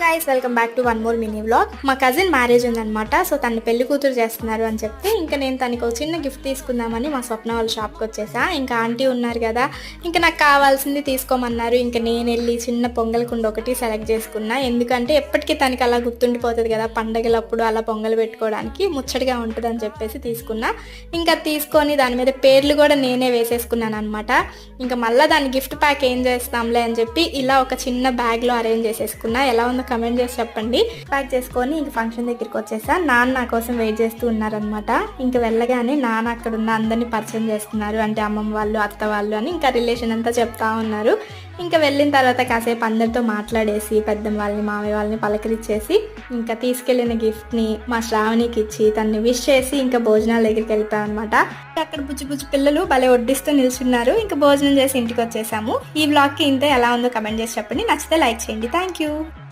Guys, welcome back to one more mini vlog. మా cousin marriage ఉందనమాట. So తను పెళ్లి కూతురు చేస్తున్నారు అని చెప్తే ఇంకా నేను తనకు ఒక చిన్న గిఫ్ట్ తీసుకుందామని మా స్వప్న వాళ్ళ షాప్కి వచ్చేసా. ఇంకా ఆంటీ ఉన్నారు కదా, ఇంకా నాకు కావాల్సింది తీసుకోమన్నారు. ఇంకా నేను వెళ్ళి చిన్న పొంగల్ కుండ ఒకటి సెలెక్ట్ చేసుకున్నా. ఎందుకంటే ఎప్పటికీ తనకి అలా గుర్తుండిపోతుంది కదా, పండగలప్పుడు అలా పొంగల్ పెట్టుకోవడానికి ముచ్చటగా ఉంటుంది అని చెప్పేసి తీసుకున్నా. ఇంకా తీసుకొని దాని మీద పేర్లు కూడా నేనే వేసేసుకున్నాను అనమాట. ఇంకా మళ్ళీ దాని గిఫ్ట్ ప్యాక్ ఏం చేస్తాంలే అని చెప్పి ఇలా ఒక చిన్న బ్యాగ్లో అరేంజ్ చేసేసుకున్నా. ఎలా ఉందో కమెంట్ చేసి చెప్పండి. ప్యాక్ చేసుకొని ఇంక ఫంక్షన్ దగ్గరికి వచ్చేసా. నాన్న నా కోసం వెయిట్ చేస్తూ ఉన్నారనమాట. ఇంకా వెళ్ళగానే నాన్న అక్కడ ఉన్న అందరినీ పరిచయం చేస్తున్నారు. అంటే అమ్మమ్మ వాళ్ళు, అత్త వాళ్ళు అని ఇంకా రిలేషన్ అంతా చెప్తా ఉన్నారు. ఇంకా వెళ్ళిన తర్వాత కాసేపు అందరితో మాట్లాడేసి పెద్దమ్మ వాళ్ళని, మామయ్య వాళ్ళని పలకరించేసి ఇంకా తీసుకెళ్లిన గిఫ్ట్ని మా శ్రావణికి ఇచ్చి తన్ని విష్ చేసి ఇంకా భోజనాల దగ్గరికి వెళ్తాం అనమాట. అక్కడ బుజ్జి పిల్లలు భలే వడ్డిస్తూ నిల్చున్నారు. ఇంకా భోజనం చేసి ఇంటికి వచ్చేసాము. ఈ వ్లాగ్కి ఇంతే. ఎలా ఉందో కమెంట్ చేసి చెప్పండి. నచ్చితే లైక్ చేయండి. Thank you.